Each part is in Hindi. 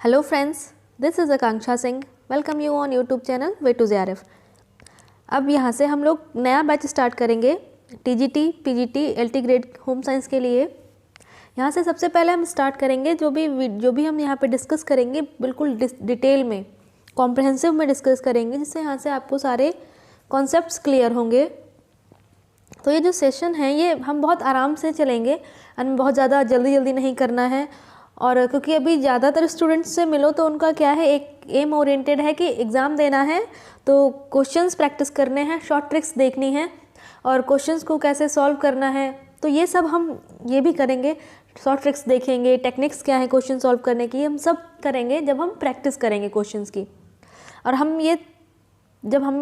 Hello friends, this is Akanksha Singh. Welcome you on YouTube channel Way to JRF. अब यहाँ से हम लोग नया बैच स्टार्ट करेंगे TGT, PGT, LT grade home science के लिए। यहाँ से सबसे पहले हम स्टार्ट करेंगे जो भी हम यहाँ पे डिस्कस करेंगे बिल्कुल डिटेल में, कॉम्प्रहेंसिव में डिस्कस करेंगे, जिससे यहाँ से आपको सारे कॉन्सेप्ट्स क्लियर होंगे। तो ये जो सेशन है ये हम बहुत आराम से चलेंगे, हमें बहुत ज़्यादा जल्दी नहीं करना है। और क्योंकि अभी ज़्यादातर स्टूडेंट्स से मिलो तो उनका क्या है, एक एम ओरिएंटेड है कि एग्ज़ाम देना है, तो क्वेश्चंस प्रैक्टिस करने हैं, शॉर्ट ट्रिक्स देखनी है और क्वेश्चंस को कैसे सॉल्व करना है। तो ये सब हम ये भी करेंगे, शॉर्ट ट्रिक्स देखेंगे, टेक्निक्स क्या है क्वेश्चन सॉल्व करने की, हम सब करेंगे जब हम प्रैक्टिस करेंगे क्वेश्चंस की। और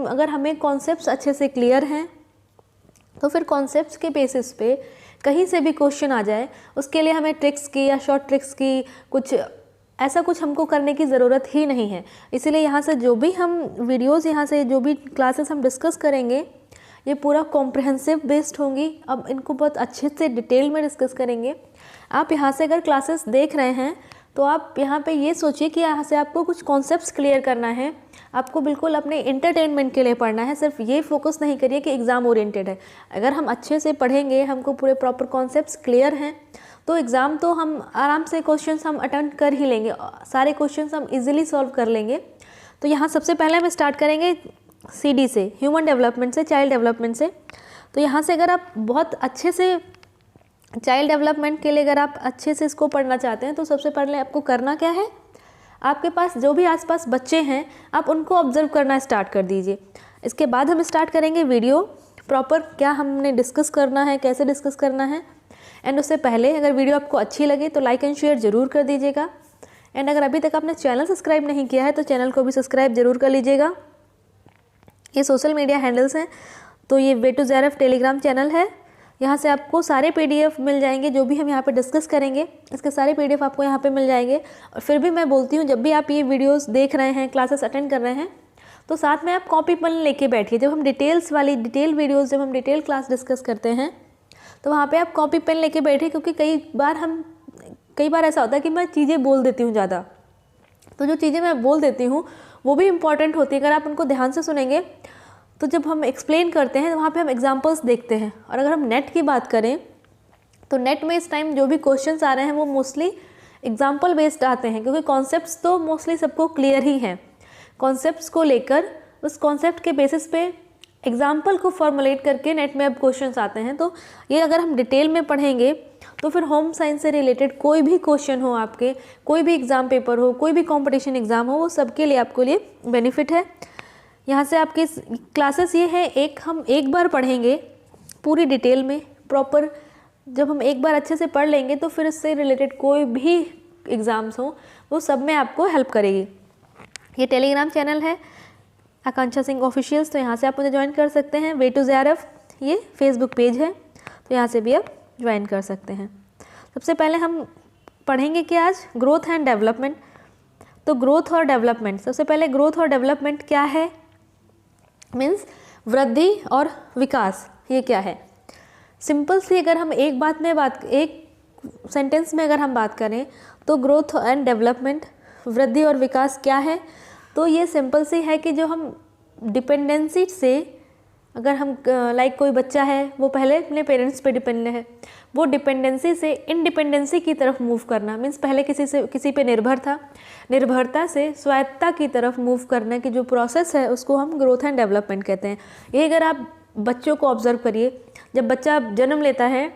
अगर हमें कॉन्सेप्ट्स अच्छे से क्लियर हैं तो फिर कॉन्सेप्ट्स के बेसिस पे कहीं से भी क्वेश्चन आ जाए, उसके लिए हमें ट्रिक्स की या शॉर्ट ट्रिक्स की ऐसा कुछ हमको करने की ज़रूरत ही नहीं है। इसीलिए यहाँ से जो भी हम वीडियोस, यहाँ से जो भी क्लासेस हम डिस्कस करेंगे ये पूरा कॉम्प्रहेंसिव बेस्ड होंगी। अब इनको बहुत अच्छे से डिटेल में डिस्कस करेंगे। आप यहाँ से अगर क्लासेस देख रहे हैं तो आप यहाँ पे ये सोचिए कि यहाँ से आपको कुछ कॉन्सेप्ट्स क्लियर करना है, आपको बिल्कुल अपने एंटरटेनमेंट के लिए पढ़ना है। सिर्फ ये फोकस नहीं करिए कि एग्ज़ाम ओरिएंटेड है। अगर हम अच्छे से पढ़ेंगे, हमको पूरे प्रॉपर कॉन्सेप्ट्स क्लियर हैं, तो एग्ज़ाम तो हम आराम से क्वेश्चंस हम अटेम्प्ट कर ही लेंगे, सारे क्वेश्चंस हम इजीली सॉल्व कर लेंगे। तो यहाँ सबसे पहले हम स्टार्ट करेंगे CD से, ह्यूमन डेवलपमेंट से, चाइल्ड डेवलपमेंट से। तो यहाँ से अगर आप बहुत अच्छे से चाइल्ड डेवलपमेंट के लिए अगर आप अच्छे से इसको पढ़ना चाहते हैं तो सबसे पहले आपको करना क्या है, आपके पास जो भी आसपास बच्चे हैं आप उनको ऑब्जर्व करना स्टार्ट कर दीजिए। इसके बाद हम स्टार्ट करेंगे वीडियो प्रॉपर, क्या हमने डिस्कस करना है, कैसे डिस्कस करना है। एंड उससे पहले अगर वीडियो आपको अच्छी लगे तो लाइक एंड शेयर ज़रूर कर दीजिएगा। एंड अगर अभी तक आपने चैनल सब्सक्राइब नहीं किया है तो चैनल को भी सब्सक्राइब ज़रूर कर लीजिएगा। ये सोशल मीडिया हैंडल्स हैं, तो ये way to JRF Telegram channel है, यहाँ से आपको सारे PDF मिल जाएंगे जो भी हम यहाँ पे डिस्कस करेंगे, इसके सारे PDF आपको यहाँ पे मिल जाएंगे। और फिर भी मैं बोलती हूँ, जब भी आप ये वीडियोस देख रहे हैं, क्लासेस अटेंड कर रहे हैं, तो साथ में आप कॉपी पेन लेके बैठिए। जब हम डिटेल वीडियोज़, जब हम डिटेल क्लास डिस्कस करते हैं तो वहाँ पर आप कॉपी पेन लेके बैठिए, क्योंकि कई बार ऐसा होता है कि मैं चीज़ें बोल देती हूँ ज़्यादा, तो जो चीज़ें मैं बोल देती हूँ वो भी इम्पॉर्टेंट होती है। अगर आप उनको ध्यान से सुनेंगे तो जब हम एक्सप्लेन करते हैं वहाँ पे हम एग्जांपल्स देखते हैं। और अगर हम नेट की बात करें तो नेट में इस टाइम जो भी क्वेश्चंस आ रहे हैं वो मोस्टली एग्जांपल बेस्ड आते हैं, क्योंकि कॉन्सेप्ट्स तो मोस्टली सबको क्लियर ही हैं। कॉन्सेप्ट्स को लेकर उस कॉन्सेप्ट के बेसिस पे एग्जाम्पल को फॉर्मुलेट करके नेट में अब क्वेश्चंस आते हैं। तो ये अगर हम डिटेल में पढ़ेंगे तो फिर होम साइंस से रिलेटेड कोई भी क्वेश्चन हो, आपके कोई भी एग्ज़ाम पेपर हो, कोई भी कॉम्पिटिशन एग्ज़ाम हो, वो सबके लिए आपको लिए बेनिफिट है। यहाँ से आपके क्लासेस ये है, हम एक बार पढ़ेंगे पूरी डिटेल में प्रॉपर। जब हम एक बार अच्छे से पढ़ लेंगे तो फिर इससे रिलेटेड कोई भी एग्ज़ाम्स हो वो सब में आपको हेल्प करेगी। ये टेलीग्राम चैनल है आकांक्षा सिंह ऑफिशियल्स, तो यहाँ से आप मुझे ज्वाइन कर सकते हैं। वे टू JRF ये फेसबुक पेज है, तो यहाँ से भी आप ज्वाइन कर सकते हैं। सबसे पहले हम पढ़ेंगे कि आज ग्रोथ एंड डेवलपमेंट। तो ग्रोथ और डेवलपमेंट, सबसे पहले ग्रोथ और डेवलपमेंट क्या है, मीन्स वृद्धि और विकास, ये क्या है। सिंपल सी अगर हम एक सेंटेंस में अगर हम बात करें तो ग्रोथ एंड डेवलपमेंट, वृद्धि और विकास क्या है, तो ये सिंपल सी है कि जो हम डिपेंडेंसी से, अगर हम कोई बच्चा है वो पहले अपने पेरेंट्स पे डिपेंड है, वो डिपेंडेंसी से इंडिपेंडेंसी की तरफ मूव करना, मीन्स पहले किसी पे निर्भर था, निर्भरता से स्वायत्तता की तरफ मूव करने की जो प्रोसेस है उसको हम ग्रोथ एंड डेवलपमेंट कहते हैं। ये अगर आप बच्चों को ऑब्जर्व करिए, जब बच्चा जन्म लेता है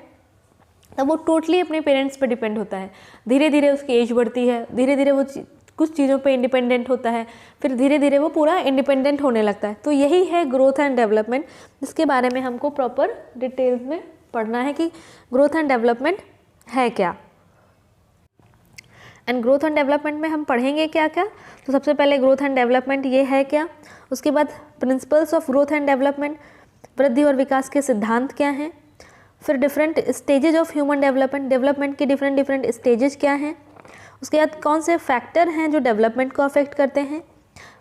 तब वो टोटली अपने पेरेंट्स पे डिपेंड होता है। धीरे धीरे उसकी एज बढ़ती है, धीरे धीरे वो कुछ चीज़ों पे इंडिपेंडेंट होता है, फिर धीरे धीरे वो पूरा इंडिपेंडेंट होने लगता है। तो यही है ग्रोथ एंड डेवलपमेंट, जिसके बारे में हमको प्रॉपर डिटेल्स में पढ़ना है कि ग्रोथ एंड डेवलपमेंट है क्या। एंड ग्रोथ एंड डेवलपमेंट में हम पढ़ेंगे क्या क्या, तो सबसे पहले ग्रोथ एंड डेवलपमेंट ये है क्या, उसके बाद principles of growth and development, वृद्धि और विकास के सिद्धांत क्या हैं, फिर different stages of human development के डिफरेंट स्टेजेज क्या हैं, उसके बाद कौन से फैक्टर हैं जो डेवलपमेंट को अफेक्ट करते हैं,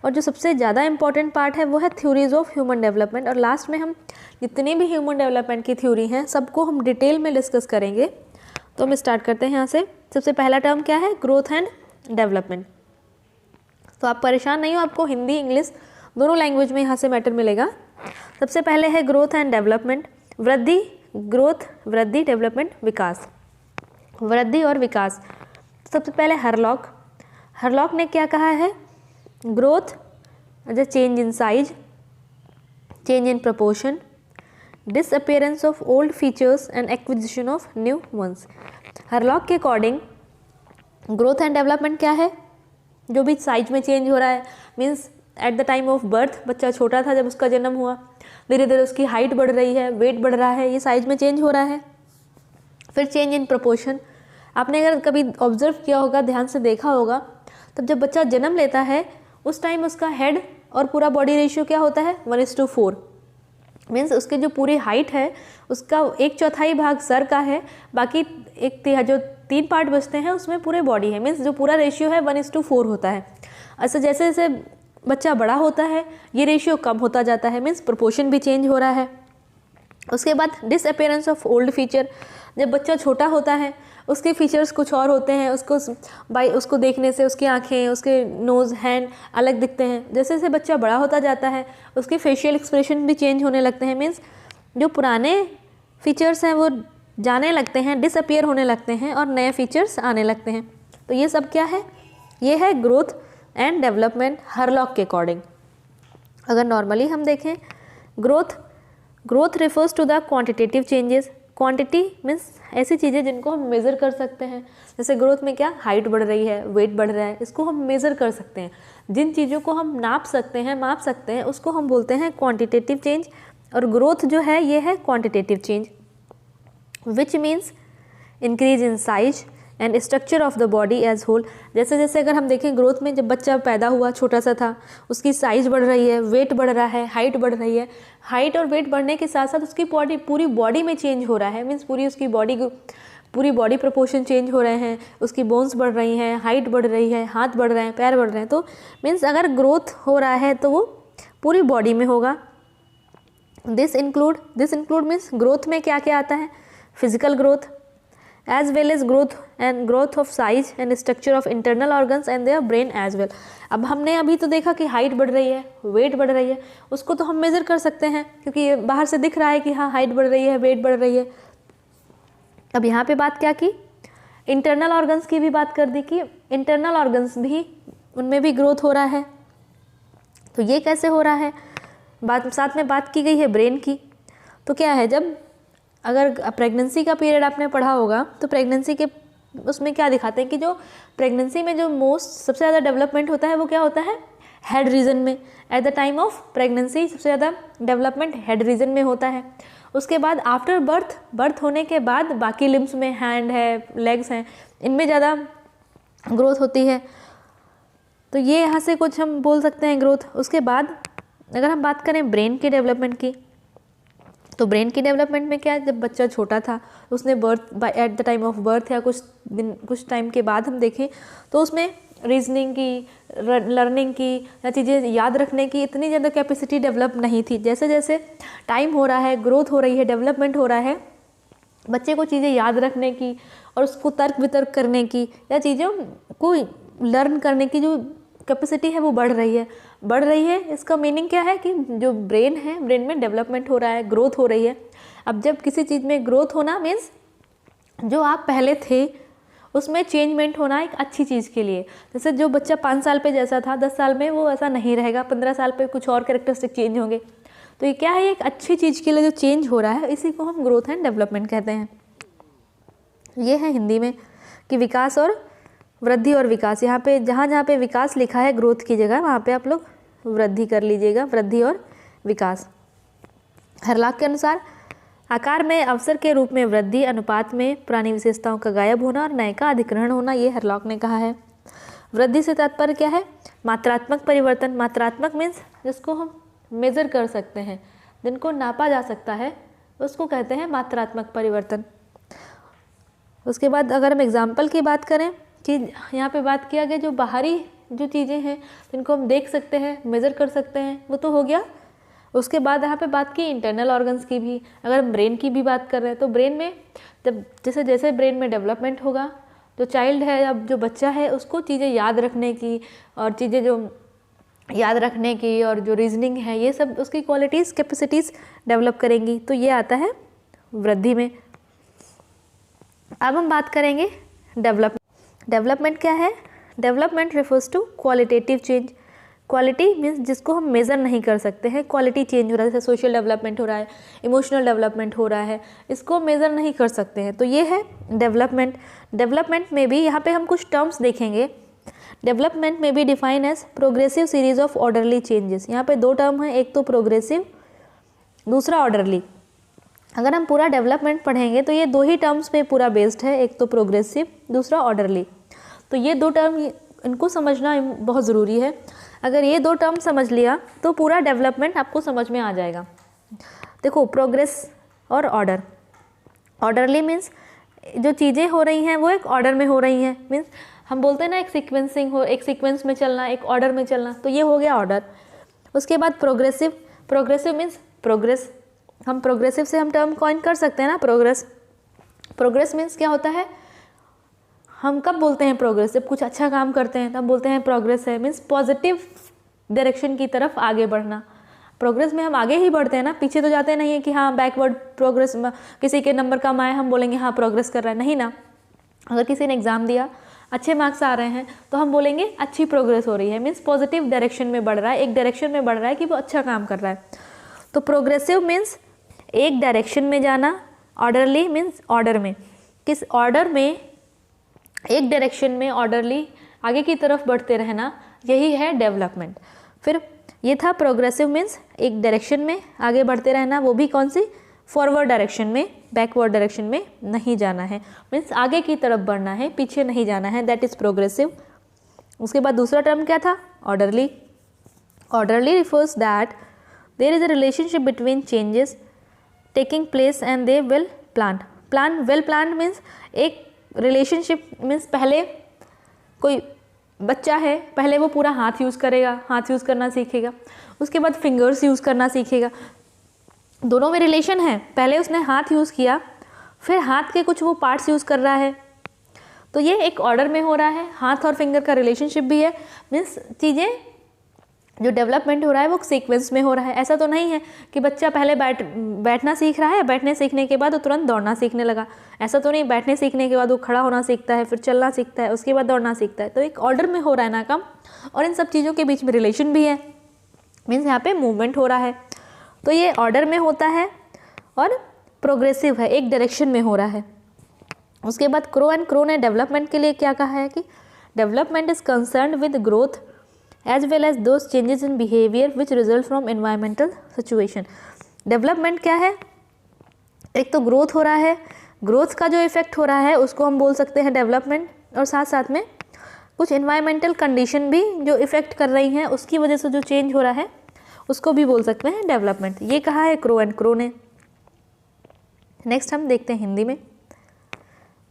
और जो सबसे ज़्यादा इंपॉर्टेंट पार्ट है वो है थ्योरीज ऑफ ह्यूमन डेवलपमेंट। और लास्ट में हम जितनी भी ह्यूमन डेवलपमेंट की थ्योरी हैं सबको हम डिटेल में डिस्कस करेंगे। तो हम स्टार्ट करते हैं यहाँ से। सबसे पहला टर्म क्या है, ग्रोथ एंड डेवलपमेंट। तो आप परेशान नहीं हो, आपको हिंदी इंग्लिश दोनों लैंग्वेज में यहाँ से मैटर मिलेगा। सबसे पहले है ग्रोथ एंड डेवलपमेंट, वृद्धि, ग्रोथ, वृद्धि, डेवलपमेंट, विकास, वृद्धि और विकास। सबसे पहले हरलॉक, हरलॉक ने क्या कहा है, growth as a change in size, change in proportion, disappearance of old features and acquisition of new ones. Hurlock के अकॉर्डिंग ग्रोथ एंड डेवलपमेंट क्या है, जो भी साइज में चेंज हो रहा है, means at the time of birth बच्चा छोटा था जब उसका जन्म हुआ, धीरे धीरे उसकी हाइट बढ़ रही है, वेट बढ़ रहा है, ये साइज में चेंज हो रहा है। फिर चेंज इन प्रपोर्शन, आपने अगर कभी ऑब्जर्व किया होगा, ध्यान से देखा होगा, तब जब बच्चा जन्म लेता है उस टाइम उसका हेड और पूरा बॉडी रेशियो क्या होता है, 1:4। मीन्स उसकी जो पूरी हाइट है उसका 1/4 भाग सर का है, बाकी जो 3 पार्ट बचते हैं उसमें पूरे बॉडी है। मीन्स जो पूरा रेशियो है 1:4 होता है। ऐसे जैसे जैसे बच्चा बड़ा होता है ये रेशियो कम होता जाता है, मीन्स प्रोपोर्शन भी चेंज हो रहा है। उसके बाद डिसअपियरेंस ऑफ ओल्ड फीचर, जब बच्चा छोटा होता है उसके फीचर्स कुछ और होते हैं, उसको देखने से उसकी आँखें, उसके नोज़, हैंड अलग दिखते हैं। जैसे जैसे बच्चा बड़ा होता जाता है उसके फेशियल एक्सप्रेशन भी चेंज होने लगते हैं, मीन्स जो पुराने फीचर्स हैं वो जाने लगते हैं, डिसअपियर होने लगते हैं और नए फीचर्स आने लगते हैं। तो ये सब क्या है, ये है ग्रोथ एंड डेवलपमेंट हरलॉक के अकॉर्डिंग। अगर नॉर्मली हम देखें growth refers to the quantitative changes. Quantity means ऐसी चीज़ें जिनको हम मेज़र कर सकते हैं। जैसे ग्रोथ में क्या, हाइट बढ़ रही है, वेट बढ़ रहा है, इसको हम मेज़र कर सकते हैं। जिन चीज़ों को हम नाप सकते हैं, माप सकते हैं, उसको हम बोलते हैं क्वांटिटेटिव चेंज। और ग्रोथ जो है ये है quantitative change, which means increase in size and structure of the body as whole. जैसे जैसे अगर हम देखें ग्रोथ में, जब बच्चा पैदा हुआ छोटा सा था उसकी साइज बढ़ रही है, वेट बढ़ रहा है, हाइट बढ़ रही है। हाइट और वेट बढ़ने के साथ साथ उसकी पूरी बॉडी में चेंज हो रहा है, मीन्स पूरी बॉडी प्रोपोर्शन चेंज हो रहे हैं, उसकी बोन्स बढ़ रही हैं, हाइट बढ़ रही है, हाथ बढ़ रहे हैं, पैर बढ़ रहे हैं। तो मीन्स अगर ग्रोथ हो रहा है तो वो पूरी बॉडी में होगा। दिस इंक्लूड मीन्स ग्रोथ में क्या क्या आता है, physical growth as well as growth of size and structure of internal organs and their brain as well। अब हमने अभी तो देखा कि हाइट बढ़ रही है, वेट बढ़ रही है, उसको तो हम मेज़र कर सकते हैं क्योंकि ये बाहर से दिख रहा है कि हाँ हाइट बढ़ रही है, वेट बढ़ रही है। अब यहाँ पे बात क्या की, इंटरनल ऑर्गन्स की भी बात कर दी कि इंटरनल ऑर्गन्स भी, उनमें भी ग्रोथ हो रहा है। तो ये कैसे हो रहा है, साथ में बात की गई है ब्रेन की। तो क्या है, जब अगर प्रेगनेंसी का पीरियड आपने पढ़ा होगा तो प्रेगनेंसी के उसमें क्या दिखाते हैं कि जो प्रेगनेंसी में जो सबसे ज़्यादा डेवलपमेंट होता है वो क्या होता है, हेड रीजन में। At the time of pregnancy सबसे ज़्यादा डेवलपमेंट हेड रीजन में होता है। उसके बाद आफ्टर बर्थ होने के बाद बाकी लिम्स में, हैंड है, लेग्स हैं, इनमें ज़्यादा ग्रोथ होती है। तो ये यहाँ से कुछ हम बोल सकते हैं ग्रोथ। उसके बाद अगर हम बात करें ब्रेन के डेवलपमेंट की, तो ब्रेन की डेवलपमेंट में क्या है, जब बच्चा छोटा था उसने at the time of birth या कुछ टाइम के बाद हम देखें तो उसमें रीजनिंग की, लर्निंग की या चीज़ें याद रखने की इतनी ज़्यादा कैपेसिटी डेवलप नहीं थी। जैसे जैसे टाइम हो रहा है, ग्रोथ हो रही है, डेवलपमेंट हो रहा है, बच्चे को चीज़ें याद रखने की और उसको तर्क वितर्क करने की या चीज़ों को लर्न करने की जो कैपेसिटी है वो बढ़ रही है। इसका मीनिंग क्या है कि जो ब्रेन है, ब्रेन में डेवलपमेंट हो रहा है, ग्रोथ हो रही है। अब जब किसी चीज़ में ग्रोथ होना मीन्स जो आप पहले थे उसमें चेंजमेंट होना एक अच्छी चीज़ के लिए। जैसे जो बच्चा 5 साल पे जैसा था 10 साल में वो ऐसा नहीं रहेगा, 15 साल पे कुछ और कैरेक्टरिस्टिक चेंज होंगे। तो ये क्या है, एक अच्छी चीज़ के लिए जो चेंज हो रहा है इसी को हम ग्रोथ एंड डेवलपमेंट कहते हैं। ये है हिंदी में कि विकास और वृद्धि और विकास। यहाँ पे जहाँ पे विकास लिखा है ग्रोथ की जगह, वहाँ पे आप लोग वृद्धि कर लीजिएगा, वृद्धि और विकास। हरलॉक के अनुसार आकार में अवसर के रूप में वृद्धि, अनुपात में पुरानी विशेषताओं का गायब होना और नए का अधिग्रहण होना, ये हरलॉक ने कहा है। वृद्धि से तात्पर्य क्या है, मात्रात्मक परिवर्तन। मात्रात्मक मीन्स जिसको हम मेज़र कर सकते हैं, जिनको नापा जा सकता है, उसको कहते हैं मात्रात्मक परिवर्तन। उसके बाद अगर हम एग्जाम्पल की बात करें कि यहाँ पे बात किया गया जो बाहरी जो चीज़ें हैं जिनको हम देख सकते हैं, मेज़र कर सकते हैं, वो तो हो गया। उसके बाद यहाँ पे बात की इंटरनल ऑर्गन्स की भी। अगर हम ब्रेन की भी बात कर रहे हैं तो ब्रेन में जैसे जैसे ब्रेन में डेवलपमेंट होगा जो चाइल्ड है या जो बच्चा है उसको चीज़ें याद रखने की और चीज़ें जो याद रखने की और जो रीजनिंग है ये सब उसकी क्वालिटीज़ कैपेसिटीज़ डेवलप करेंगी। तो ये आता है वृद्धि में। अब हम बात करेंगे डेवलपमेंट। डेवलपमेंट क्या है? Development refers to qualitative change. Quality means जिसको हम मेज़र नहीं कर सकते हैं, क्वालिटी चेंज हो रहा है, जैसे सोशल डेवलपमेंट हो रहा है, इमोशनल डेवलपमेंट हो रहा है, इसको मेज़र नहीं कर सकते हैं, तो ये है डेवलपमेंट। डेवलपमेंट में भी यहाँ पे हम कुछ टर्म्स देखेंगे। डेवलपमेंट में भी define as progressive series of orderly changes. यहाँ पे दो टर्म है, एक तो प्रोग्रेसिव, दूसरा ऑर्डरली। अगर हम पूरा डेवलपमेंट पढ़ेंगे तो ये दो ही टर्म्स पे पूरा बेस्ड है, एक तो प्रोग्रेसिव, दूसरा ऑर्डरली। तो ये दो टर्म इनको समझना बहुत ज़रूरी है। अगर ये दो टर्म समझ लिया तो पूरा डेवलपमेंट आपको समझ में आ जाएगा। देखो, प्रोग्रेस और ऑर्डर। ऑर्डरली मीन्स जो चीज़ें हो रही हैं वो एक ऑर्डर में हो रही हैं। मीन्स हम बोलते हैं ना एक सीक्वेंसिंग हो, एक सीक्वेंस में चलना, एक ऑर्डर में चलना, तो ये हो गया ऑर्डर। उसके बाद प्रोग्रेसिव। Progressive means progress. हम प्रोग्रेसिव से हम टर्म कॉइन कर सकते हैं ना, प्रोग्रेस। प्रोग्रेस मीन्स क्या होता है? हम कब बोलते हैं प्रोग्रेस? जब कुछ अच्छा काम करते हैं तब बोलते हैं प्रोग्रेस है। मीन्स पॉजिटिव डायरेक्शन की तरफ आगे बढ़ना। प्रोग्रेस में हम आगे ही बढ़ते हैं ना, पीछे तो जाते नहीं है कि हाँ बैकवर्ड प्रोग्रेस। किसी के नंबर कम आए हम बोलेंगे हाँ प्रोग्रेस कर रहा है, नहीं ना। अगर किसी ने एग्ज़ाम दिया, अच्छे मार्क्स आ रहे हैं तो हम बोलेंगे अच्छी प्रोग्रेस हो रही है। मीन्स पॉजिटिव डायरेक्शन में बढ़ रहा है, एक डायरेक्शन में बढ़ रहा है कि वो अच्छा काम कर रहा है। तो प्रोग्रेसिव मीन्स एक डायरेक्शन में जाना। ऑर्डरली मीन्स ऑर्डर में, किस ऑर्डर में, एक डायरेक्शन में ऑर्डरली आगे की तरफ बढ़ते रहना, यही है डेवलपमेंट। फिर ये था प्रोग्रेसिव मीन्स एक डायरेक्शन में आगे बढ़ते रहना, वो भी कौन सी? फॉरवर्ड डायरेक्शन में, बैकवर्ड डायरेक्शन में नहीं जाना है। मीन्स आगे की तरफ बढ़ना है, पीछे नहीं जाना है, दैट इज़ प्रोग्रेसिव। उसके बाद दूसरा टर्म क्या था? Orderly. Orderly refers that there is a relationship between changes taking place and they well planned. Well planned means एक रिलेशनशिप मीन्स पहले कोई बच्चा है, पहले वो पूरा हाथ यूज़ करेगा, हाथ यूज़ करना सीखेगा, उसके बाद फिंगर्स यूज़ करना सीखेगा। दोनों में रिलेशन है, पहले उसने हाथ यूज़ किया, फिर हाथ के कुछ वो पार्ट्स यूज़ कर रहा है, तो ये एक ऑर्डर में हो रहा है। हाथ और फिंगर का रिलेशनशिप भी है। मीन्स चीज़ें जो डेवलपमेंट हो रहा है वो सीक्वेंस में हो रहा है। ऐसा तो नहीं है कि बच्चा पहले बैठना सीख रहा है, बैठने सीखने के बाद वो तुरंत दौड़ना सीखने लगा। ऐसा तो नहीं, बैठने सीखने के बाद वो खड़ा होना सीखता है, फिर चलना सीखता है, उसके बाद दौड़ना सीखता है। तो एक ऑर्डर में हो रहा है ना काम, और इन सब चीज़ों के बीच में रिलेशन भी है। मीन्स यहाँ पे मूवमेंट हो रहा है, तो ये ऑर्डर में होता है और प्रोग्रेसिव है, एक डायरेक्शन में हो रहा है। उसके बाद क्रो ने डेवलपमेंट के लिए क्या कहा है कि development is concerned with growth as well as those changes in behaviour which result from environmental situation. Development क्या है? एक तो ग्रोथ हो रहा है, ग्रोथ का जो इफेक्ट हो रहा है उसको हम बोल सकते हैं डेवलपमेंट, और साथ साथ में कुछ एनवायरमेंटल कंडीशन भी जो इफेक्ट कर रही हैं उसकी वजह से जो चेंज हो रहा है उसको भी बोल सकते हैं डेवलपमेंट। ये कहा है क्रो ने। नेक्स्ट हम देखते हैं हिंदी में।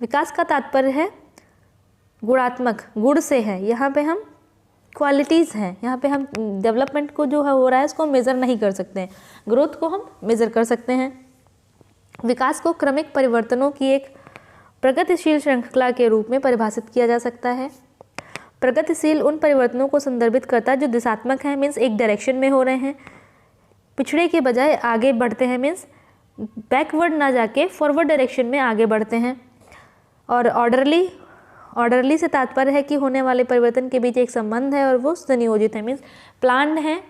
विकास का तात्पर्य है गुणात्मक, गुण से है। यहाँ पे हम क्वालिटीज़ हैं, यहाँ पे हम डेवलपमेंट को जो हो रहा है उसको मेज़र नहीं कर सकते हैं, ग्रोथ को हम मेज़र कर सकते हैं। विकास को क्रमिक परिवर्तनों की एक प्रगतिशील श्रृंखला के रूप में परिभाषित किया जा सकता है। प्रगतिशील उन परिवर्तनों को संदर्भित करता है जो दिशात्मक हैं, मीन्स एक डायरेक्शन में हो रहे हैं, पिछड़े के बजाय आगे बढ़ते हैं, मीन्स बैकवर्ड ना जाके फॉरवर्ड डायरेक्शन में आगे बढ़ते हैं। और ऑर्डरली से तात्पर्य है कि होने वाले परिवर्तन के बीच एक संबंध है और वो सुनियोजित है, मीन्स प्लान्ड है।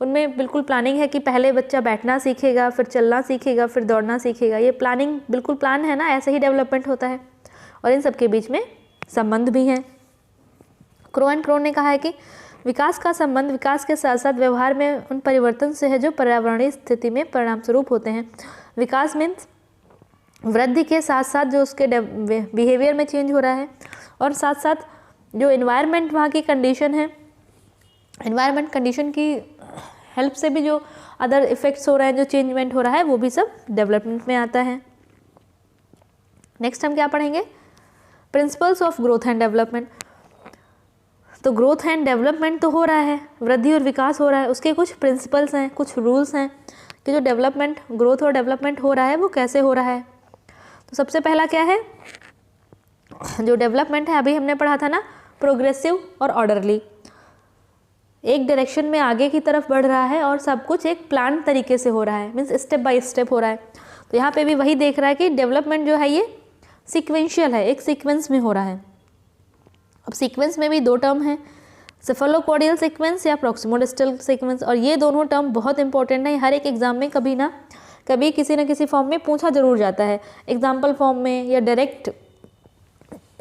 उनमें बिल्कुल प्लानिंग है कि पहले बच्चा बैठना सीखेगा, फिर चलना सीखेगा, फिर दौड़ना सीखेगा। ये प्लानिंग बिल्कुल प्लान है ना, ऐसे ही डेवलपमेंट होता है। और इन सब के बीच में संबंध भी हैं। क्रो ने कहा है कि विकास का संबंध विकास के साथ साथ व्यवहार में उन परिवर्तन से है जो पर्यावरणीय स्थिति में परिणाम स्वरूप होते हैं। विकास मीन्स वृद्धि के साथ साथ जो उसके बिहेवियर में चेंज हो रहा है, और साथ साथ जो एनवायरनमेंट वहाँ की कंडीशन है, एनवायरनमेंट कंडीशन की हेल्प से भी जो अदर इफ़ेक्ट्स हो रहे हैं, जो चेंजमेंट हो रहा है, वो भी सब डेवलपमेंट में आता है। नेक्स्ट हम क्या पढ़ेंगे? Principles of growth and development. तो ग्रोथ एंड डेवलपमेंट तो हो रहा है, वृद्धि और विकास हो रहा है, उसके कुछ प्रिंसिपल्स हैं, कुछ रूल्स हैं कि जो डेवलपमेंट, ग्रोथ और डेवलपमेंट हो रहा है वो कैसे हो रहा है। तो सबसे पहला क्या है? जो डेवलपमेंट है अभी हमने पढ़ा था ना, प्रोग्रेसिव और ऑर्डरली, एक डायरेक्शन में आगे की तरफ बढ़ रहा है और सब कुछ एक प्लान तरीके से हो रहा है, मीन्स स्टेप बाय स्टेप हो रहा है। तो यहाँ पे भी वही देख रहा है कि डेवलपमेंट जो है ये सीक्वेंशियल है, एक सीक्वेंस में हो रहा है। अब सीक्वेंस में भी दो टर्म है, सेफेलोपोडियल सीक्वेंस या प्रॉक्सिमोडिस्टल सीक्वेंस, और ये दोनों टर्म बहुत इंपॉर्टेंट है। हर एक एग्जाम में कभी ना कभी किसी न किसी फॉर्म में पूछा जरूर जाता है, एग्जाम्पल फॉर्म में या डायरेक्ट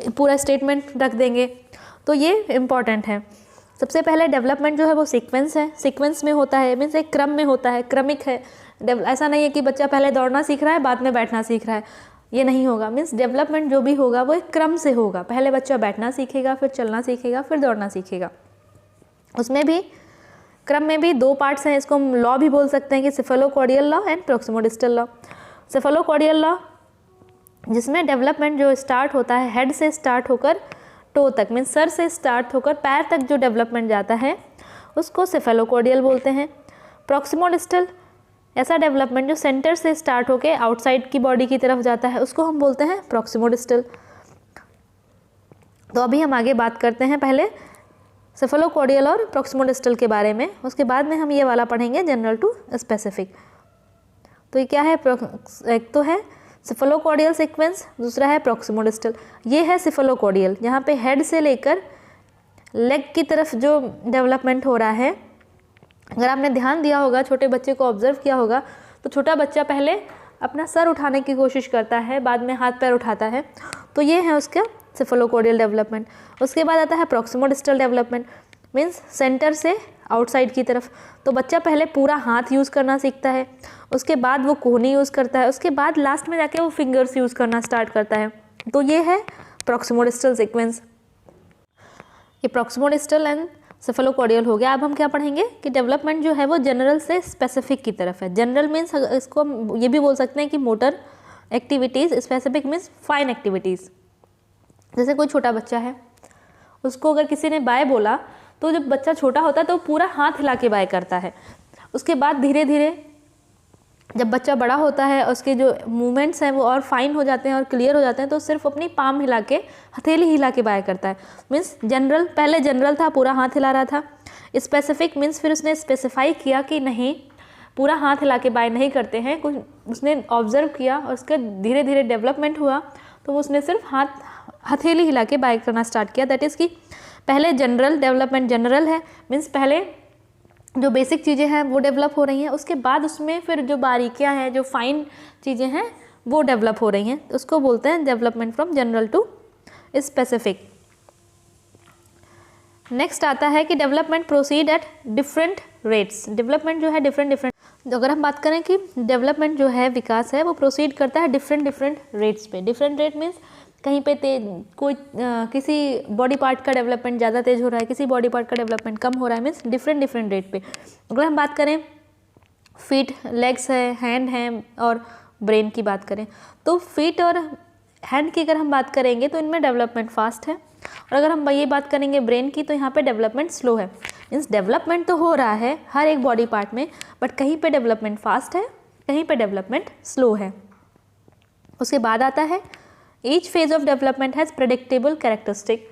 पूरा स्टेटमेंट रख देंगे, तो ये इम्पॉर्टेंट है। सबसे पहले डेवलपमेंट जो है वो सीक्वेंस है, सीक्वेंस में होता है, मीन्स एक क्रम में होता है, क्रमिक है। ऐसा नहीं है कि बच्चा पहले दौड़ना सीख रहा है बाद में बैठना सीख रहा है, ये नहीं होगा। मीन्स डेवलपमेंट जो भी होगा वो एक क्रम से होगा, पहले बच्चा बैठना सीखेगा, फिर चलना सीखेगा, फिर दौड़ना सीखेगा। उसमें भी क्रम में भी दो पार्ट्स हैं, इसको हम लॉ भी बोल सकते हैं कि सेफेलोकॉर्डियल लॉ एंड प्रॉक्सिमोडिस्टल लॉ। सेफेलोकॉर्डियल लॉ जिसमें डेवलपमेंट जो स्टार्ट होता है हेड से स्टार्ट होकर टो तक, मीन्स सर से स्टार्ट होकर पैर तक जो डेवलपमेंट जाता है उसको सेफेलोकॉर्डियल बोलते हैं। प्रॉक्सिमोडिस्टल ऐसा डेवलपमेंट जो सेंटर से स्टार्ट होकर आउटसाइड की बॉडी की तरफ जाता है उसको हम बोलते हैं प्रॉक्सिमोडिस्टल। तो अभी हम आगे बात करते हैं पहले सेफेलोकॉर्डियल और प्रॉक्सिमोडिस्टल के बारे में, उसके बाद में हम ये वाला पढ़ेंगे जनरल टू स्पेसिफिक। तो ये क्या है, एक तो है सेफेलोकॉर्डियल सीक्वेंस, दूसरा है प्रॉक्सिमोडिस्टल। ये है सेफेलोकॉर्डियल, यहाँ पे हेड से लेकर लेग की तरफ जो डेवलपमेंट हो रहा है। अगर आपने ध्यान दिया होगा, छोटे बच्चे को ऑब्जर्व किया होगा, तो छोटा बच्चा पहले अपना सर उठाने की कोशिश करता है, बाद में हाथ पैर उठाता है, तो ये है उसका सेफेलोकॉर्डियल डेवलपमेंट। उसके बाद आता है प्रॉक्सिमोडिस्टल डेवलपमेंट, मीन्स सेंटर से आउटसाइड की तरफ। तो बच्चा पहले पूरा हाथ यूज़ करना सीखता है, उसके बाद वो कोहनी यूज़ करता है, उसके बाद लास्ट में जाके वो फिंगर्स यूज़ करना स्टार्ट करता है। तो ये है प्रॉक्सिमोडिस्टल सीक्वेंस। ये प्रॉक्सिमोडिस्टल एंड सेफेलोकॉर्डियल हो गया। अब हम क्या पढ़ेंगे कि डेवलपमेंट जो है वो जनरल से स्पेसिफिक की तरफ है। जनरल मीन्स इसको हम ये भी बोल सकते हैं कि motor activities, specific means fine activities. जैसे कोई छोटा बच्चा है, उसको अगर किसी ने बाय बोला तो जब बच्चा छोटा होता है तो पूरा हाथ हिला के बाय करता है। उसके बाद धीरे धीरे जब बच्चा बड़ा होता है उसके जो मूवमेंट्स हैं वो और फाइन हो जाते हैं और क्लियर हो जाते हैं, तो सिर्फ अपनी पाम हिला के, हथेली हिला के बाय करता है। मीन्स जनरल, पहले जनरल था, पूरा हाथ हिला रहा था। स्पेसिफिक मीन्स फिर उसने स्पेसिफाई किया कि नहीं, पूरा हाथ हिला के बाय नहीं करते हैं, कुछ उसने ऑब्जर्व किया और उसका धीरे धीरे डेवलपमेंट हुआ, तो वो उसने सिर्फ हथेली हिला के बाय करना स्टार्ट किया। दैट इज़ कि पहले जनरल डेवलपमेंट जनरल है, मीन्स पहले जो बेसिक चीज़ें हैं वो डेवलप हो रही हैं, उसके बाद उसमें फिर जो बारीकियां हैं, जो फाइन चीज़ें हैं वो डेवलप हो रही हैं, उसको बोलते हैं development from general to specific. Next आता है कि development proceed at different rates. Development जो है डिफरेंट अगर हम बात करें कि डेवलपमेंट जो है, विकास है, वो प्रोसीड करता है डिफरेंट रेट्स पे। डिफरेंट रेट मीन्स कहीं पे किसी बॉडी पार्ट का डेवलपमेंट ज़्यादा तेज हो रहा है, किसी बॉडी पार्ट का डेवलपमेंट कम हो रहा है, मीन्स डिफरेंट रेट पे। अगर हम बात करें फीट, लेग्स है, हैंड है और ब्रेन की बात करें, तो फीट और हैंड की अगर हम बात करेंगे तो इनमें डेवलपमेंट फास्ट है, और अगर हम ये बात करेंगे ब्रेन की तो यहाँ पे डेवलपमेंट स्लो है। मीन्स डेवलपमेंट तो हो रहा है हर एक बॉडी पार्ट में, बट कहीं पे डेवलपमेंट फास्ट है, कहीं पे डेवलपमेंट स्लो है। उसके बाद आता है each phase of development has predictable characteristic.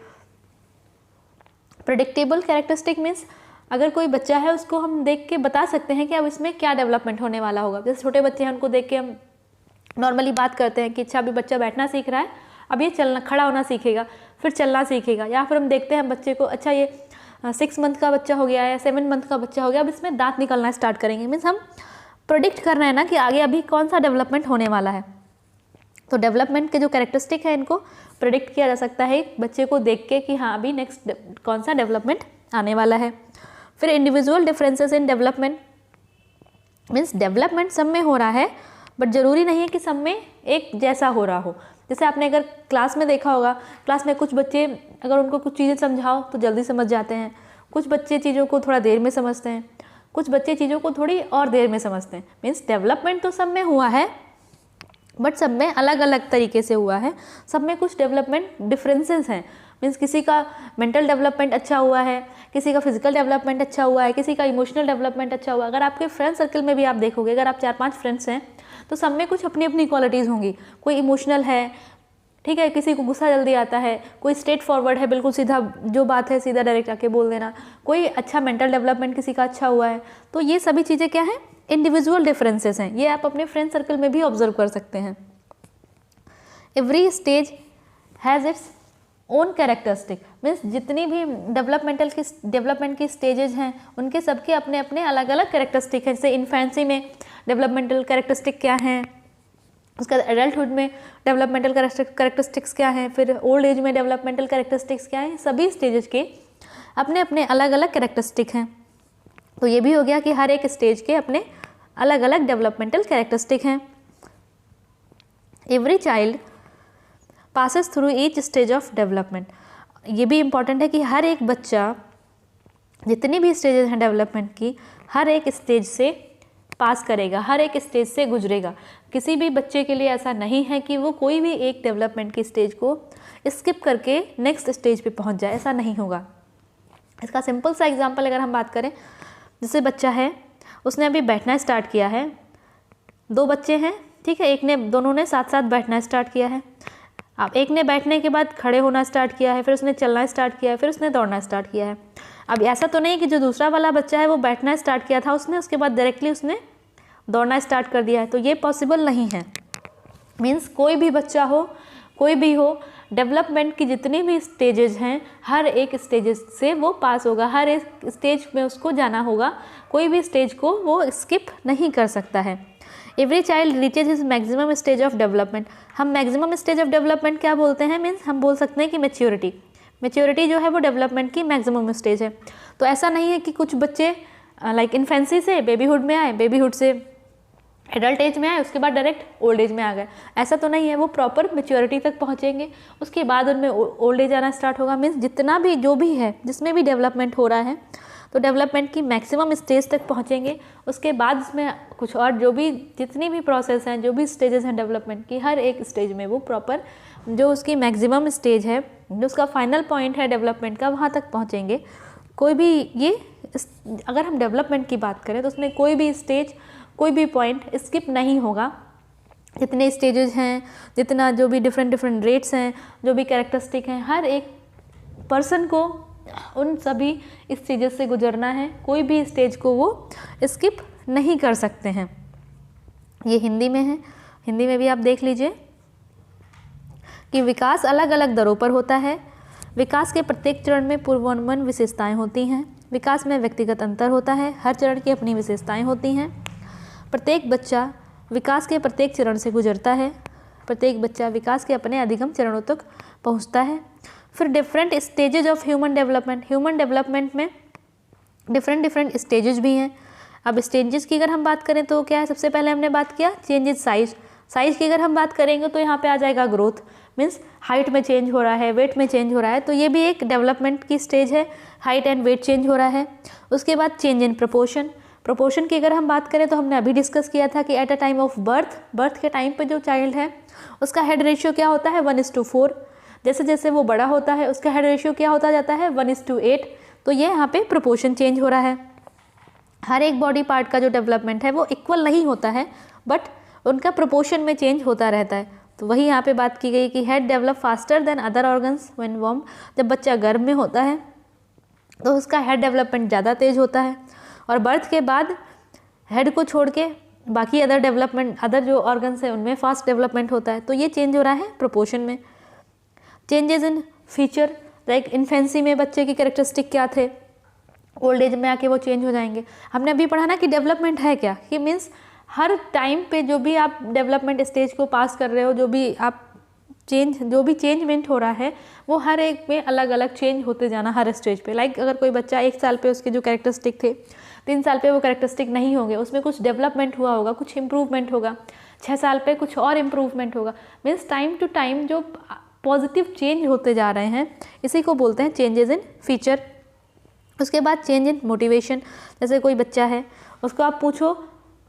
Predictable characteristic means अगर कोई बच्चा है उसको हम देख के बता सकते हैं कि अब इसमें क्या डेवलपमेंट होने वाला होगा। जैसे छोटे बच्चे हैं, उनको देख के हम नॉर्मली बात करते हैं कि अच्छा अभी बच्चा बैठना सीख रहा है, अब ये चलना, खड़ा होना सीखेगा, फिर चलना सीखेगा। या फिर हम देखते हैं बच्चे को, अच्छा ये 6 मंथ का बच्चा हो गया है, 7 मंथ का बच्चा हो गया, अब इसमें दांत निकलना स्टार्ट करेंगे। मीन्स हम प्रोडिक्ट कर रहे हैं ना कि आगे अभी कौन सा डेवलपमेंट होने वाला है। तो डेवलपमेंट के जो कैरेक्टरिस्टिक है इनको प्रेडिक्ट किया जा सकता है बच्चे को देख के कि हाँ अभी नेक्स्ट कौन सा डेवलपमेंट आने वाला है। फिर individual differences in development means development सब में हो रहा है, बट ज़रूरी नहीं है कि सब में एक जैसा हो रहा हो। जैसे आपने अगर क्लास में देखा होगा, क्लास में कुछ बच्चे अगर उनको कुछ चीज़ें समझाओ तो जल्दी समझ जाते हैं, कुछ बच्चे चीज़ों को थोड़ा देर में समझते हैं, कुछ बच्चे चीज़ों को थोड़ी और देर में समझते हैं। मीन्स डेवलपमेंट तो सब में हुआ है, बट सब में अलग अलग तरीके से हुआ है, सब में कुछ डेवलपमेंट डिफरेंसेस हैं। मीन्स किसी का मेंटल डेवलपमेंट अच्छा हुआ है, किसी का फिजिकल डेवलपमेंट अच्छा हुआ है, किसी का इमोशनल डेवलपमेंट अच्छा हुआ है। अगर आपके फ्रेंड सर्कल में भी आप देखोगे, अगर आप 4-5 फ्रेंड्स हैं तो सब में कुछ अपनी अपनी क्वालिटीज़ होंगी। कोई इमोशनल है, ठीक है, किसी को गुस्सा जल्दी आता है, कोई स्ट्रेट फॉरवर्ड है, बिल्कुल सीधा जो बात है सीधा डायरेक्ट आके बोल देना, कोई अच्छा मेंटल डेवलपमेंट किसी का अच्छा हुआ है। तो ये सभी चीज़ें क्या हैं, इंडिविजुअल डिफरेंसेस हैं। ये आप अपने फ्रेंड सर्कल में भी ऑब्जर्व कर सकते हैं। Every stage has its own characteristic, means जितनी भी डेवलपमेंट की स्टेजेज हैं उनके सबके अपने अपने अलग अलग कैरेक्टरिस्टिक हैं। जैसे इन्फेंसी में डेवलपमेंटल कैरेक्टरिस्टिक क्या हैं, उसका एडल्टहुड में डेवलपमेंटल कैरेक्टरिस्टिक्स क्या हैं, फिर ओल्ड एज में डेवलपमेंटल कैरेक्टरिस्टिक्स क्या हैं। सभी स्टेजेस के अपने अपने अलग अलग कैरेक्टरिस्टिक हैं। तो ये भी हो गया कि हर एक स्टेज के अपने अलग अलग डेवलपमेंटल कैरेक्टरिस्टिक हैं। Every child passes through each stage of development. ये भी इम्पॉर्टेंट है कि हर एक बच्चा जितनी भी स्टेजेस हैं डेवलपमेंट की, हर एक स्टेज से पास करेगा, हर एक स्टेज से गुजरेगा। किसी भी बच्चे के लिए ऐसा नहीं है कि वो कोई भी एक डेवलपमेंट की स्टेज को स्किप करके नेक्स्ट स्टेज पे पहुंच जाए, ऐसा नहीं होगा। इसका सिंपल सा एग्जांपल अगर हम बात करें, जैसे बच्चा है, उसने अभी बैठना स्टार्ट किया है, दो बच्चे हैं, ठीक है, दोनों ने साथ साथ बैठना स्टार्ट किया है। अब एक ने बैठने के बाद खड़े होना स्टार्ट किया है, फिर उसने चलना स्टार्ट किया है, फिर उसने दौड़ना स्टार्ट किया है। अब ऐसा तो नहीं कि जो दूसरा वाला बच्चा है वो बैठना स्टार्ट किया था उसने, उसके बाद डायरेक्टली उसने दौड़ना स्टार्ट कर दिया है, तो ये पॉसिबल नहीं है। मीन्स कोई भी बच्चा हो, कोई भी हो, डेवलपमेंट की जितनी भी स्टेजेस हैं, हर एक स्टेजेस से वो पास होगा, हर एक स्टेज में उसको जाना होगा, कोई भी स्टेज को वो स्किप नहीं कर सकता है। Every child reaches his maximum stage of development. हम मैक्सिमम स्टेज ऑफ डेवलपमेंट क्या बोलते हैं, मीन्स हम बोल सकते हैं कि मैच्योरिटी जो है वो डेवलपमेंट की मैक्सिमम स्टेज है। तो ऐसा नहीं है कि कुछ बच्चे लाइक इन्फेंसी से बेबीहुड में आए, बेबीहुड से एडल्ट एज में आए, उसके बाद डायरेक्ट ओल्ड एज में आ गए, ऐसा तो नहीं है। वो प्रॉपर मैच्योरिटी तक पहुँचेंगे, उसके बाद उनमें ओल्ड एज आना स्टार्ट होगा। मीन्स जितना भी जो भी है, जिसमें भी डेवलपमेंट हो रहा है, तो डेवलपमेंट की मैक्सिमम स्टेज तक पहुँचेंगे। उसके बाद उसमें कुछ और जो भी जितनी भी प्रोसेस हैं, जो भी स्टेजेस हैं डेवलपमेंट की, हर एक स्टेज में वो प्रॉपर जो उसकी मैक्सिमम स्टेज है, जो उसका फाइनल पॉइंट है डेवलपमेंट का, वहाँ तक पहुँचेंगे। कोई भी ये अगर हम डेवलपमेंट की बात करें तो उसमें कोई भी स्टेज, कोई भी पॉइंट स्किप नहीं होगा। जितने स्टेजेस हैं, जितना जो भी डिफरेंट रेट्स हैं, जो भी कैरेक्टरिस्टिक हैं, हर एक पर्सन को उन सभी स्टेजेस से गुजरना है, कोई भी स्टेज को वो स्किप नहीं कर सकते हैं। ये हिंदी में है, हिंदी में भी आप देख लीजिए कि विकास अलग अलग दरों पर होता है। विकास के प्रत्येक चरण में पूर्वानुमान विशेषताएं होती हैं। विकास में व्यक्तिगत अंतर होता है, हर चरण की अपनी विशेषताएं होती हैं। प्रत्येक बच्चा विकास के प्रत्येक चरण से गुजरता है। प्रत्येक बच्चा विकास के अपने अधिगम चरणों तक पहुंचता है। फिर different stages of human development में डिफरेंट स्टेजेस भी हैं। अब स्टेजेस की अगर हम बात करें तो क्या है, सबसे पहले हमने बात किया चेंजेस साइज की अगर हम बात करेंगे तो यहाँ पे आ जाएगा ग्रोथ, मीन्स हाइट में चेंज हो रहा है, वेट में चेंज हो रहा है, तो ये भी एक डेवलपमेंट की स्टेज है, हाइट एंड वेट चेंज हो रहा है। उसके बाद चेंज इन प्रोपोर्शन की अगर हम बात करें तो हमने अभी डिस्कस किया था कि at a time of birth के टाइम पे जो चाइल्ड है उसका हेड रेशियो क्या होता है 1:4। जैसे जैसे वो बड़ा होता है उसका हेड रेशियो क्या होता जाता है 1:8। तो ये यहाँ पे प्रोपोर्शन चेंज हो रहा है। हर एक बॉडी पार्ट का जो डेवलपमेंट है वो इक्वल नहीं होता है, बट उनका प्रोपोर्शन में चेंज होता रहता है। तो वही यहाँ पे बात की गई कि head develop faster than other organs when warm. जब बच्चा गर्भ में होता है तो उसका हेड डेवलपमेंट ज़्यादा तेज होता है, और बर्थ के बाद हेड को छोड़ के बाकी अदर जो ऑर्गन्स हैं उनमें फास्ट डेवलपमेंट होता है। तो ये चेंज हो रहा है प्रोपोर्शन में। Changes in feature, like infancy में बच्चे की कैरेक्टरिस्टिक क्या थे, ओल्ड एज में आके वो चेंज हो जाएंगे। हमने अभी पढ़ा ना कि डेवलपमेंट है क्या, कि मीन्स हर टाइम पे जो भी आप डेवलपमेंट स्टेज को पास कर रहे हो, जो भी चेंजमेंट हो रहा है, वो हर एक में अलग अलग चेंज होते जाना हर स्टेज पे। लाइक अगर कोई बच्चा 1 साल पे उसके जो कैरेक्टरिस्टिक थे 3 साल पे वो कैरेक्टरिस्टिक नहीं होंगे, उसमें कुछ डेवलपमेंट हुआ होगा, कुछ इम्प्रूवमेंट होगा, 6 साल पे कुछ और इम्प्रूवमेंट होगा। मीन्स टाइम टू टाइम जो पॉजिटिव चेंज होते जा रहे हैं, इसी को बोलते हैं चेंजेस इन फीचर। उसके बाद चेंज इन मोटिवेशन, जैसे कोई बच्चा है उसको आप पूछो,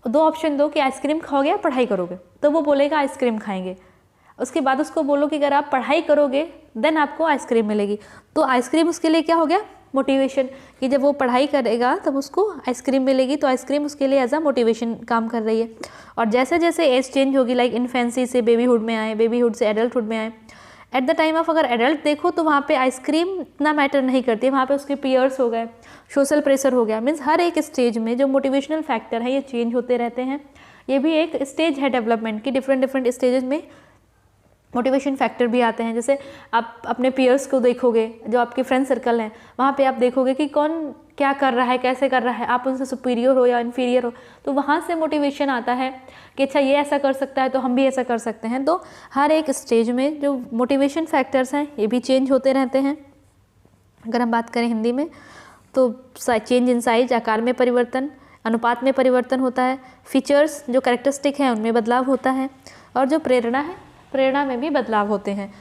2 ऑप्शन दो कि आइसक्रीम खाओगे या पढ़ाई करोगे, तो वो बोलेगा आइसक्रीम खाएंगे। उसके बाद उसको बोलो कि अगर आप पढ़ाई करोगे देन आपको आइसक्रीम मिलेगी, तो आइसक्रीम उसके लिए क्या हो गया, मोटिवेशन, कि जब वो पढ़ाई करेगा तब उसको आइसक्रीम मिलेगी, तो आइसक्रीम उसके लिए एज अ मोटिवेशन काम कर रही है। और जैसे जैसे एज चेंज होगी, लाइक इन्फेंसी से बेबीहुड में आए, बेबीहुड से एडल्टहुड में आए, एट द टाइम ऑफ अगर एडल्ट देखो तो वहाँ पे आइसक्रीम इतना मैटर नहीं करती है, वहाँ पे उसके पीयर्स हो गए, सोशल प्रेशर हो गया। मीन्स हर एक स्टेज में जो मोटिवेशनल फैक्टर है ये चेंज होते रहते हैं। ये भी एक स्टेज है डेवलपमेंट की, डिफरेंट डिफरेंट स्टेजेस में मोटिवेशन फैक्टर भी आते हैं। जैसे आप अपने पीयर्स को देखोगे, जो आपके फ्रेंड सर्कल हैं, वहाँ पे आप देखोगे कि कौन क्या कर रहा है, कैसे कर रहा है, आप उनसे सुपीरियर हो या इन्फीरियर हो, तो वहाँ से मोटिवेशन आता है कि अच्छा ये ऐसा कर सकता है तो हम भी ऐसा कर सकते हैं। तो हर एक स्टेज में जो मोटिवेशन फैक्टर्स हैं ये भी चेंज होते रहते हैं। अगर हम बात करें हिंदी में तो चेंज इन साइज, आकार में परिवर्तन, अनुपात में परिवर्तन होता है, फीचर्स जो कैरेक्टरिस्टिक हैं उनमें बदलाव होता है, और जो प्रेरणा है, प्रेरणा में भी बदलाव होते हैं।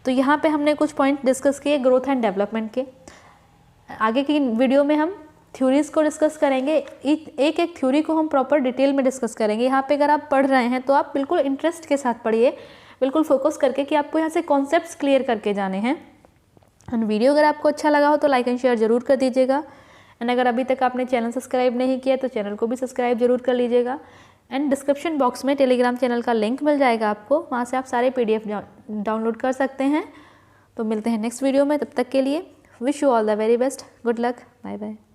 तो यहाँ पे हमने कुछ पॉइंट डिस्कस किए ग्रोथ एंड डेवलपमेंट के। आगे की वीडियो में हम थ्योरीज़ को डिस्कस करेंगे, एक एक थ्योरी को हम प्रॉपर डिटेल में डिस्कस करेंगे। यहाँ पे अगर आप पढ़ रहे हैं तो आप बिल्कुल इंटरेस्ट के साथ पढ़िए, बिल्कुल फोकस करके कि आपको यहाँ से कॉन्सेप्ट्स क्लियर करके जाने हैं। एंड वीडियो अगर आपको अच्छा लगा हो तो लाइक एंड शेयर जरूर कर दीजिएगा। एंड अगर अभी तक आपने चैनल सब्सक्राइब नहीं किया तो चैनल को भी सब्सक्राइब जरूर कर लीजिएगा। एंड डिस्क्रिप्शन बॉक्स में टेलीग्राम चैनल का लिंक मिल जाएगा आपको, वहाँ से आप सारे PDF डाउनलोड कर सकते हैं। तो मिलते हैं नेक्स्ट वीडियो में, तब तक के लिए wish you all the very best, good luck, bye bye.